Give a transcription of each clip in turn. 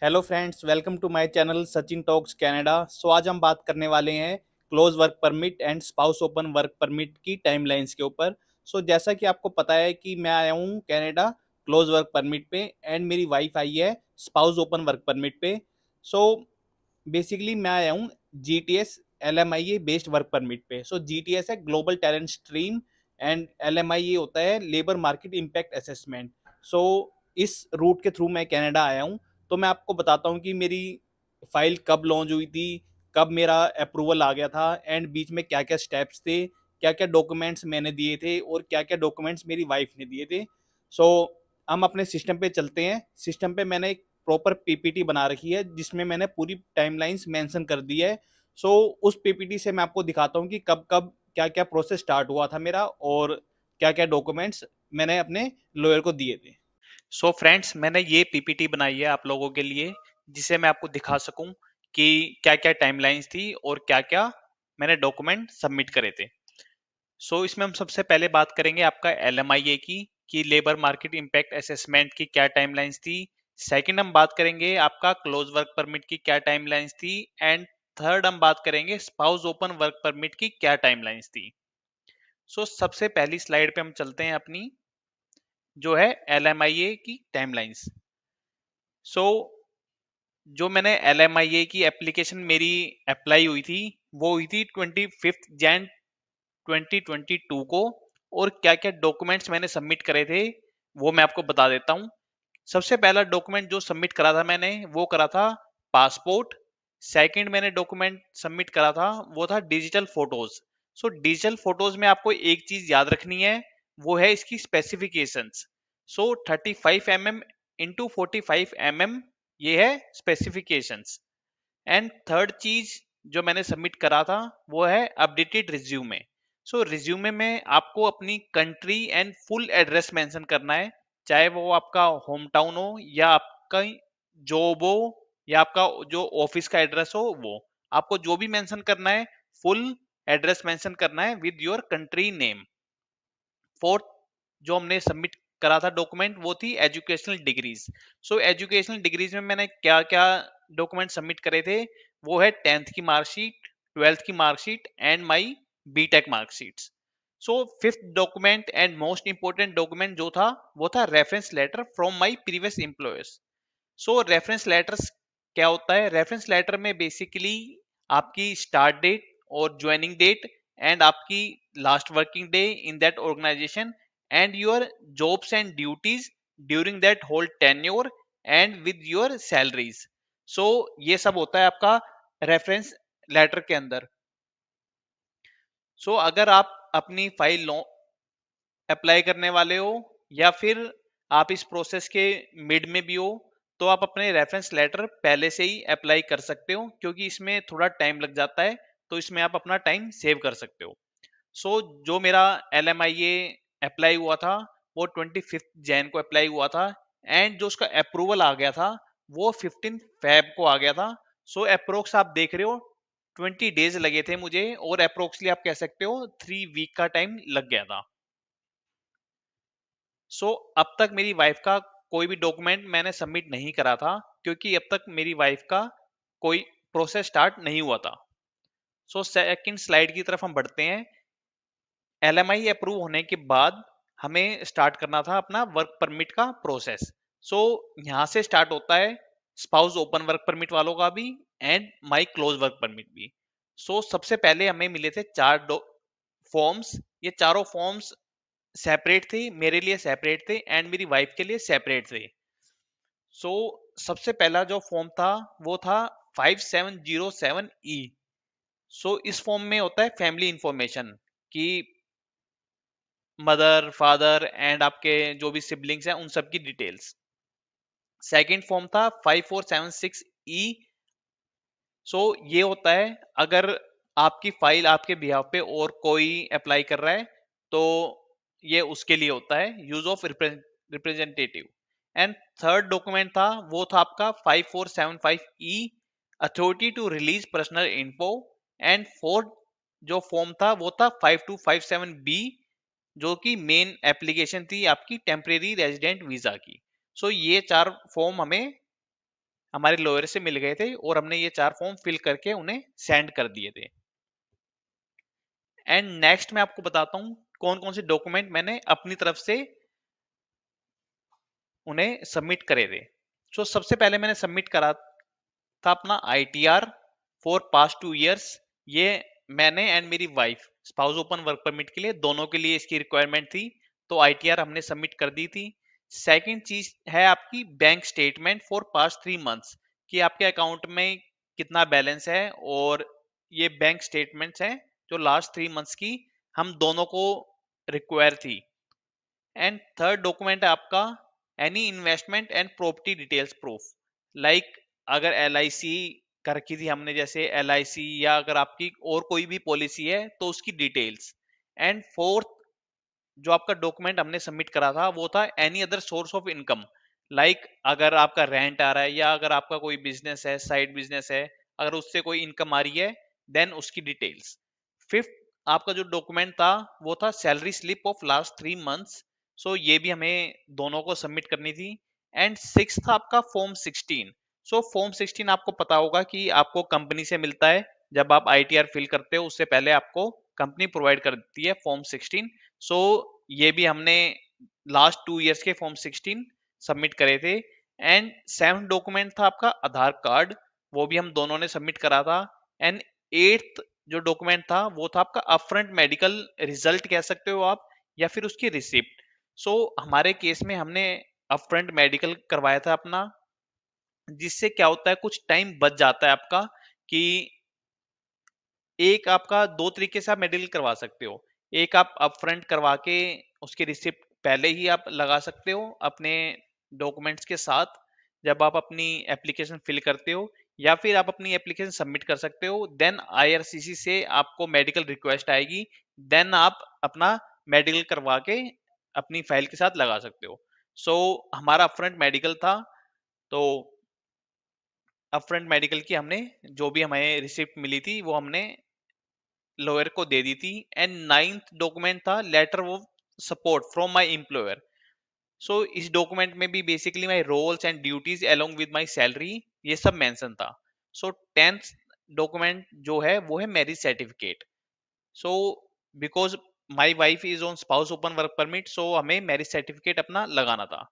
Hello friends, welcome to my channel Sachin talks Canada. So आज हम बात करने वाले हैं close work permit and spouse open work permit की टाइमलाइंस के ऊपर। सो जैसा कि आपको पता है कि मैं आया हूँ कनाडा क्लोज वर्क परमिट पे एंड मेरी वाइफ आई है स्पाउस ओपन वर्क परमिट पे। सो बेसिकली मैं आया हूँ GTS LMIA based work permit पे। सो GTS है global talent stream and LMIA होता है लेबर मार्केट इम्पैक्ट असेसमेंट। सो इस रूट के थ्रू मैं कनाडा आया हूँ। तो मैं आपको बताता हूँ कि मेरी फाइल कब लॉन्च हुई थी, कब मेरा अप्रूवल आ गया था एंड बीच में क्या क्या स्टेप्स थे, क्या क्या डॉक्यूमेंट्स मैंने दिए थे और क्या क्या डॉक्यूमेंट्स मेरी वाइफ ने दिए थे। सो हम अपने सिस्टम पे चलते हैं। सिस्टम पे मैंने एक प्रॉपर पीपीटी बना रखी है जिसमें मैंने पूरी टाइमलाइंस मेंशन कर दी है। सो उस पीपीटी से मैं आपको दिखाता हूँ कि कब कब क्या क्या प्रोसेस स्टार्ट हुआ था मेरा और क्या क्या डॉक्यूमेंट्स मैंने अपने लॉयर को दिए थे। सो फ्रेंड्स, मैंने ये पीपीटी बनाई है आप लोगों के लिए, जिसे मैं आपको दिखा सकूं कि क्या क्या टाइमलाइंस थी और क्या क्या मैंने डॉक्यूमेंट सबमिट करे थे। सो इसमें हम सबसे पहले बात करेंगे आपका एलएमआईए की कि लेबर मार्केट इम्पैक्ट असेसमेंट की क्या टाइमलाइंस थी। सेकंड हम बात करेंगे आपका क्लोज वर्क परमिट की क्या टाइमलाइंस थी। एंड थर्ड हम बात करेंगे स्पाउस ओपन वर्क परमिट की क्या टाइमलाइंस थी। सो सबसे पहली स्लाइड पे हम चलते हैं अपनी, जो है एलएमआईए की टाइमलाइंस। सो जो मैंने LMIA की एप्लीकेशन मेरी अप्लाई हुई थी, वो हुई थी 25 जैन 2022 को। और क्या क्या डॉक्यूमेंट्स मैंने सबमिट करे थे वो मैं आपको बता देता हूँ। सबसे पहला डॉक्यूमेंट जो सबमिट करा था मैंने, वो करा था पासपोर्ट। सेकंड मैंने डॉक्यूमेंट सबमिट करा था, वो था digital photos. So digital photos में आपको एक चीज याद रखनी है, वो है इसकी स्पेसिफिकेशंस। सो 35 mm इंटू 45 mm, ये है स्पेसिफिकेशंस। एंड थर्ड चीज जो मैंने सबमिट करा था, वो है अपडेटेड रिज्यूमे। सो रिज्यूमे में आपको अपनी country and full address mention करना है, चाहे वो आपका होम टाउन हो या आपका जॉब हो या आपका जो ऑफिस का एड्रेस हो, वो आपको जो भी मेंशन करना है, फुल एड्रेस मेंशन करना है with your country name. Fourth जो हमने सबमिट करा था डॉक्यूमेंट, वो थी एजुकेशनल डिग्रीज। सो एजुकेशनल डिग्रीज में मैंने क्या क्या डॉक्यूमेंट सबमिट करे थे, वो है 10th की मार्कशीट, 12th की marksheet and my BTech marksheets. So fifth document and most important document जो था, वो था reference letter from my previous employers. So reference letters क्या होता है? रेफरेंस लेटर में बेसिकली आपकी स्टार्ट डेट और ज्वाइनिंग डेट एंड आपकी last working day in that organisation and your jobs and duties during that whole tenure and with your salaries. So ये सब होता है आपका रेफरेंस लेटर के अंदर। सो अगर आप अपनी फाइल अप्लाई करने वाले हो या फिर आप इस प्रोसेस के मिड में भी हो, तो आप अपने रेफरेंस लेटर पहले से ही अप्लाई कर सकते हो, क्योंकि इसमें थोड़ा टाइम लग जाता है, तो इसमें आप अपना टाइम सेव कर सकते हो। सो जो मेरा LMIA अप्लाई हुआ था, वो 25 जैन को अप्लाई हुआ था एंड जो उसका अप्रूवल आ गया था, वो 15 फेब को आ गया था। सो अप्रोक्स आप देख रहे हो 20 डेज लगे थे मुझे, और अप्रोक्सली आप कह सकते हो 3 वीक का टाइम लग गया था। अब तक मेरी वाइफ का कोई भी डॉक्यूमेंट मैंने सबमिट नहीं करा था, क्योंकि अब तक मेरी वाइफ का कोई प्रोसेस स्टार्ट नहीं हुआ था। सेकंड स्लाइड की तरफ हम बढ़ते हैं। LMI अप्रूव होने के बाद हमें स्टार्ट करना था अपना वर्क परमिट का प्रोसेस। सो यहाँ से स्टार्ट होता है स्पाउस ओपन वर्क परमिट वालों का भी and my close work permit भी। सबसे पहले हमें मिले थे 4 फॉर्म्स। ये चारों फॉर्म्स सेपरेट थे, मेरे लिए सेपरेट थे एंड मेरी वाइफ के लिए सेपरेट थे। सो सबसे पहला जो फॉर्म था, वो था 5707E। इस फॉर्म में होता है फैमिली इंफॉर्मेशन कि मदर फादर एंड आपके जो भी सिबलिंग्स हैं, उन सब की डिटेल्स। सेकंड फॉर्म था 5476E। ये होता है अगर आपकी फाइल आपके बिहाफ पे और कोई अप्लाई कर रहा है, तो ये उसके लिए होता है, use of representative. And third document था, वो था आपका 5475E, authority to release personal info. And fourth जो फॉर्म था, वो था 5257B, जो कि मेन एप्लीकेशन थी आपकी टेम्परेरी रेजिडेंट वीजा की। ये 4 फॉर्म हमें हमारे लॉयर से मिल गए थे और हमने ये 4 फॉर्म फिल करके उन्हें सेंड कर दिए थे। एंड नेक्स्ट मैं आपको बताता हूँ कौन कौन से डॉक्यूमेंट मैंने अपनी तरफ से उन्हें सबमिट करे थे। सो सबसे पहले मैंने सबमिट करा था अपना ITR फॉर पास्ट 2 इयर्स। ये मैंने एंड मेरी wife spouse open work permit के लिए, दोनों के लिए इसकी रिक्वायरमेंट थी, तो ITR हमने सबमिट कर दी थी। सेकंड चीज है आपकी bank statement for past 3 months, कि आपके अकाउंट में कितना बैलेंस है, और ये बैंक स्टेटमेंट्स हैं जो लास्ट 3 मंथ्स की हम दोनों को रिक्वायर थी। एंड थर्ड डॉक्यूमेंट है आपका any investment and property details proof, like अगर LIC कर रखी थी हमने, जैसे LIC, या अगर आपकी और कोई भी पॉलिसी है तो उसकी डिटेल्स। एंड फोर्थ जो आपका डॉक्यूमेंट हमने सबमिट करा था वो था any other source of income, like अगर आपका रेंट आ रहा है या अगर आपका कोई बिजनेस है, साइड बिजनेस है, अगर उससे कोई इनकम आ रही है देन उसकी डिटेल्स। फिफ्थ आपका जो डॉक्यूमेंट था वो था salary slip of last 3 months, so ये भी हमें दोनों को सबमिट करनी थी। एंड सिक्स था आपका फॉर्म 16। सो फॉर्म 16 आपको पता होगा कि आपको कंपनी से मिलता है, जब आप ITR फिल करते हो उससे पहले आपको कंपनी प्रोवाइड कर देती है फॉर्म 16। सो ये भी हमने लास्ट 2 इयर्स के फॉर्म 16 सबमिट करे थे। एंड सेवंथ डॉक्यूमेंट था आपका आधार कार्ड, वो भी हम दोनों ने सबमिट करा था। एंड एट्थ जो डॉक्यूमेंट था वो था आपका अपफ्रंट मेडिकल रिजल्ट कह सकते हो आप, या फिर उसकी रिसिप्ट। सो हमारे केस में हमने अपफ्रंट मेडिकल करवाया था अपना, जिससे क्या होता है कुछ टाइम बच जाता है आपका, कि एक आपका दो तरीके से आप मेडिकल करवा सकते हो। एक आप अपफ्रंट करवा के उसकी रिसिप्ट पहले ही आप लगा सकते हो अपने डॉक्यूमेंट्स के साथ जब आप अपनी एप्लीकेशन फिल करते हो, या फिर आप अपनी एप्लीकेशन सबमिट कर सकते हो, देन IRCC से आपको मेडिकल रिक्वेस्ट आएगी, देन आप अपना मेडिकल करवा के अपनी फाइल के साथ लगा सकते हो। सो हमारा अपफ्रंट मेडिकल था, तो अपफ्रंट मेडिकल की हमने जो भी हमें रिसिप्ट मिली थी वो हमने लॉयर को दे दी थी। एंड नाइन्थ डॉक्यूमेंट था letter of support from my employer. So इस डॉक्यूमेंट में भी basically my roles and duties along with my salary ये सब मेंशन था। सो टेंथ डॉक्यूमेंट जो है वो है marriage certificate. So because my wife is on spouse open work permit, so हमें मैरिज सर्टिफिकेट अपना लगाना था।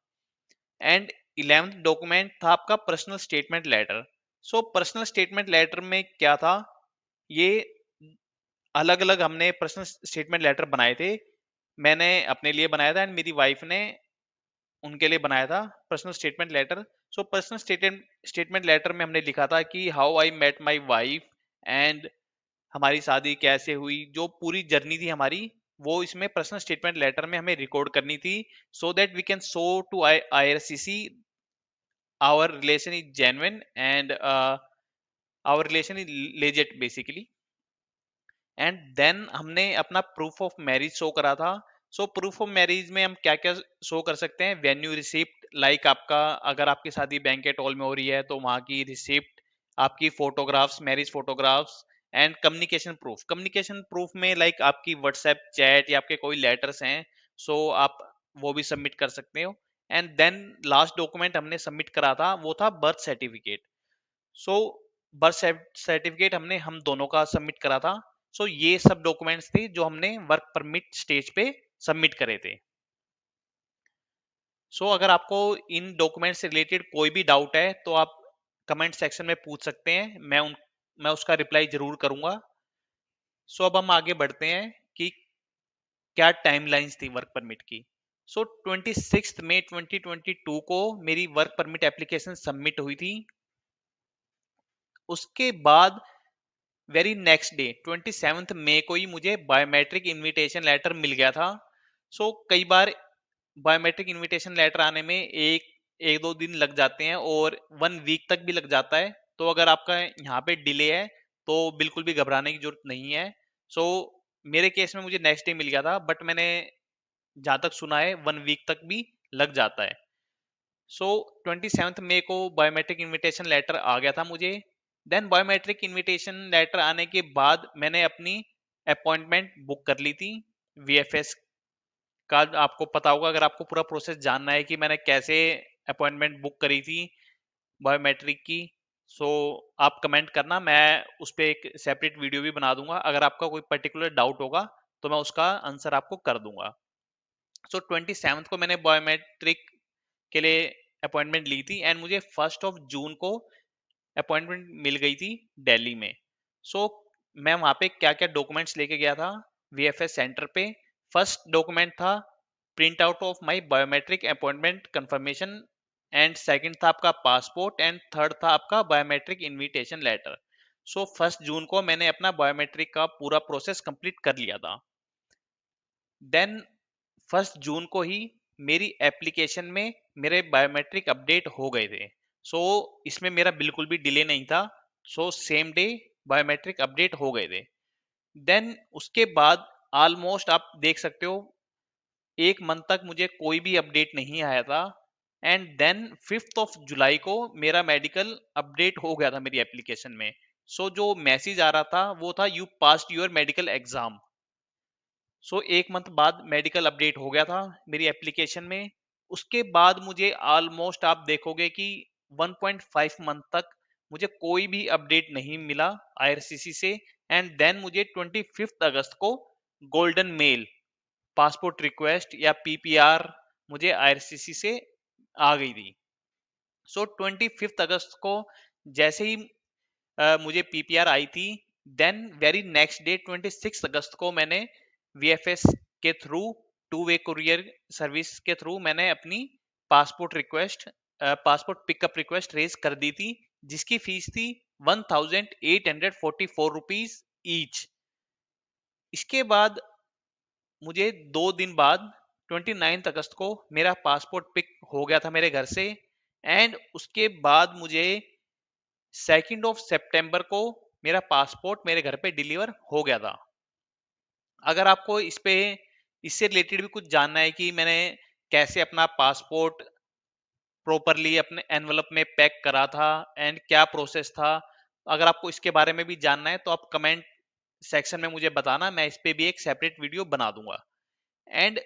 एंड 11th डॉक्यूमेंट था आपका personal statement letter. So personal statement letter में क्या था, ये अलग अलग हमने पर्सनल स्टेटमेंट लेटर बनाए थे। मैंने अपने लिए बनाया था एंड मेरी वाइफ ने उनके लिए बनाया था personal statement letter. So personal statement letter में हमने लिखा था कि how I met my wife, and हमारी शादी कैसे हुई, जो पूरी जर्नी थी हमारी वो इसमें पर्सनल स्टेटमेंट लेटर में हमें रिकॉर्ड करनी थी, so that we can show to IRCC our relation is genuine and our relation is legit basically. And then हमने अपना प्रूफ ऑफ मैरिज शो करा था। सो प्रूफ ऑफ मैरिज में हम क्या क्या शो कर सकते हैं, वेन्यू रिसिप्ट, लाइक आपका अगर आपकी शादी बैंकेट हॉल में हो रही है तो वहां की रिसिप्ट, आपकी photographs, marriage photographs. And communication proof में लाइक आपकी व्हाट्सएप चैट या आपके कोई लेटर्स हैं, सो आप वो भी सबमिट कर सकते हो। एंड देन लास्ट डॉक्यूमेंट हमने सबमिट करा था वो था बर्थ सर्टिफिकेट। सो बर्थ सर्टिफिकेट हमने हम दोनों का सबमिट करा था। सो ये सब डॉक्यूमेंट्स थे जो हमने वर्क परमिट स्टेज पे सबमिट करे थे। सो अगर आपको इन डॉक्यूमेंट्स से रिलेटेड कोई भी डाउट है तो आप कमेंट सेक्शन में पूछ सकते हैं, मैं उसका रिप्लाई जरूर करूंगा। सो अब हम आगे बढ़ते हैं कि क्या टाइमलाइंस थी वर्क परमिट की। सो 26 मई 2022 को मेरी वर्क परमिट एप्लीकेशन सबमिट हुई थी। उसके बाद वेरी नेक्स्ट डे 27 मई को ही मुझे बायोमेट्रिक इनविटेशन लेटर मिल गया था। सो कई बार बायोमेट्रिक इनविटेशन लेटर आने में एक एक दो दिन लग जाते हैं और 1 वीक तक भी लग जाता है, तो अगर आपका यहाँ पे डिले है तो बिल्कुल भी घबराने की जरूरत नहीं है। सो मेरे केस में मुझे नेक्स्ट डे मिल गया था, बट मैंने जहां तक सुना है 1 वीक तक भी लग जाता है। सो 27 मई को बायोमेट्रिक इनविटेशन लेटर आ गया था मुझे। देन बायोमेट्रिक इनविटेशन लेटर आने के बाद मैंने अपनी अपॉइंटमेंट बुक कर ली थी VFS का। आपको पता होगा, अगर आपको पूरा प्रोसेस जानना है कि मैंने कैसे अपॉइंटमेंट बुक करी थी, बायोमेट्रिक की। सो आप कमेंट करना, मैं उस पर एक सेपरेट वीडियो भी बना दूंगा। अगर आपका कोई पर्टिकुलर डाउट होगा तो मैं उसका आंसर आपको कर दूंगा। सो 27 को मैंने बायोमेट्रिक के लिए अपॉइंटमेंट ली थी एंड मुझे 1 जून को अपॉइंटमेंट मिल गई थी दिल्ली में। सो मैं वहाँ पे क्या क्या डॉक्यूमेंट्स लेके गया था वीएफएस सेंटर पे। फर्स्ट डॉक्यूमेंट था print out of my biometric appointment confirmation, and second था आपका पासपोर्ट, एंड थर्ड था आपका बायोमेट्रिक इनविटेशन लेटर। सो 1 जून को मैंने अपना बायोमेट्रिक का पूरा प्रोसेस कंप्लीट कर लिया था। देन 1 जून को ही मेरी एप्लीकेशन में मेरे बायोमेट्रिक अपडेट हो गए थे। सो इसमें मेरा बिल्कुल भी डिले नहीं था। So same day biometric update हो गए थे। देन उसके बाद ऑलमोस्ट आप देख सकते हो 1 मंथ तक मुझे कोई भी अपडेट नहीं आया था। एंड देन 5 जुलाई को मेरा मेडिकल अपडेट हो गया था मेरी एप्लीकेशन में। सो जो मैसेज आ रहा था वो था you passed your medical exam. So 1 month बाद मेडिकल अपडेट हो गया था मेरी एप्लीकेशन में। उसके बाद मुझे ऑलमोस्ट आप देखोगे कि 1.5 मंथ तक मुझे कोई भी अपडेट नहीं मिला आईआरसीसी से। एंड देन मुझे 25 अगस्त को गोल्डन मेल पासपोर्ट रिक्वेस्ट या पीपीआर मुझे आईआरसीसी से आ गई थी। सो 25 अगस्त को जैसे ही मुझे पीपीआर आई थी, देन वेरी नेक्स्ट डे 26 अगस्त को मैंने वीएफएस के through two way courier service के थ्रू मैंने अपनी passport request passport pickup request raise कर दी थी, जिसकी फीस थी 1844 रुपीज ईच। इसके बाद मुझे 2 दिन बाद 29 अगस्त को मेरा पासपोर्ट पिक हो गया था मेरे घर से। एंड उसके बाद मुझे 2 सितंबर को मेरा पासपोर्ट मेरे घर पे डिलीवर हो गया था। अगर आपको इससे रिलेटेड भी कुछ जानना है कि मैंने कैसे अपना पासपोर्ट प्रॉपरली अपने एनवलप में पैक करा था एंड क्या प्रोसेस था, अगर आपको इसके बारे में भी जानना है तो आप कमेंट सेक्शन में मुझे बताना, मैं इस पे भी एक सेपरेट वीडियो बना दूंगा। एंड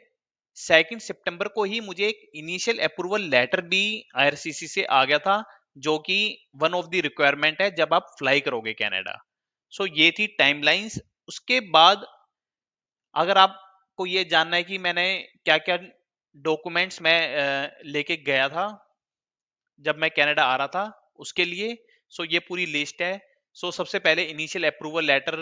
2 सितंबर को ही मुझे एक इनिशियल अप्रूवल लेटर भी आईआरसीसी से आ गया था, जो कि वन ऑफ द रिक्वायरमेंट है जब आप फ्लाई करोगे कनाडा। सो ये थी टाइमलाइंस। उसके बाद अगर आपको ये जानना है कि मैंने क्या क्या डॉक्यूमेंट्स मैं लेके गया था जब मैं कनाडा आ रहा था उसके लिए, सो ये पूरी लिस्ट है। सो सबसे पहले इनिशियल अप्रूवल लेटर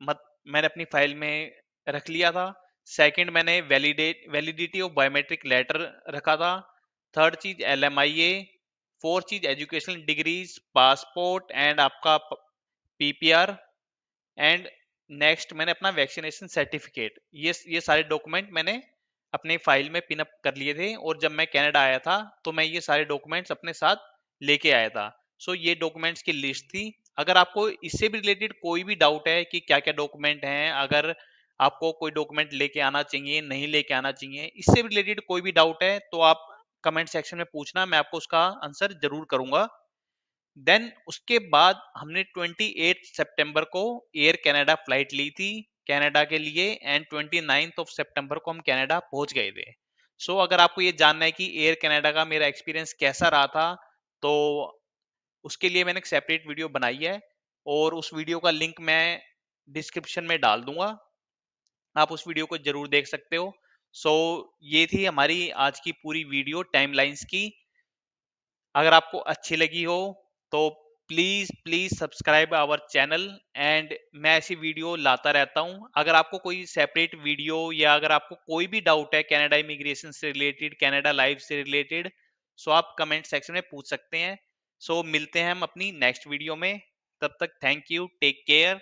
मैंने अपनी फाइल में रख लिया था। सेकंड मैंने वैलिडिटी ऑफ बायोमेट्रिक लेटर रखा था। थर्ड चीज एलएमआईए। फोर्थ चीज एजुकेशनल डिग्रीज, पासपोर्ट एंड आपका पीपीआर। एंड नेक्स्ट मैंने अपना वैक्सीनेशन सर्टिफिकेट, ये सारे डॉक्यूमेंट मैंने अपने फाइल में पिन अप कर लिए थे, और जब मैं कनाडा आया था तो मैं ये सारे डॉक्यूमेंट्स अपने साथ लेके आया था। सो ये डॉक्यूमेंट्स की लिस्ट थी। अगर आपको इससे भी रिलेटेड कोई भी डाउट है कि क्या क्या डॉक्यूमेंट हैं, अगर आपको कोई डॉक्यूमेंट लेके आना चाहिए नहीं लेके आना चाहिए, इससे भी रिलेटेड कोई भी डाउट है तो आप कमेंट सेक्शन में पूछना, मैं आपको उसका आंसर जरूर करूंगा। देन उसके बाद हमने 28 सितंबर को एयर कनाडा फ्लाइट ली थी कनाडा के लिए, एंड 29 सितंबर को हम कनाडा पहुंच गए थे। सो अगर आपको ये जानना है कि एयर कनाडा का मेरा एक्सपीरियंस कैसा रहा था, तो उसके लिए मैंने एक सेपरेट वीडियो बनाई है, और उस वीडियो का लिंक मैं डिस्क्रिप्शन में डाल दूंगा, आप उस वीडियो को जरूर देख सकते हो। सो ये थी हमारी आज की पूरी वीडियो टाइमलाइंस की। अगर आपको अच्छी लगी हो तो please please subscribe our channel, and मैं ऐसी वीडियो लाता रहता हूं। अगर आपको कोई सेपरेट वीडियो या अगर आपको कोई भी डाउट है कनाडा इमिग्रेशन से रिलेटेड, कनाडा लाइफ से रिलेटेड, सो आप कमेंट सेक्शन में पूछ सकते हैं। सो मिलते हैं हम अपनी नेक्स्ट वीडियो में, तब तक थैंक यू, टेक केयर।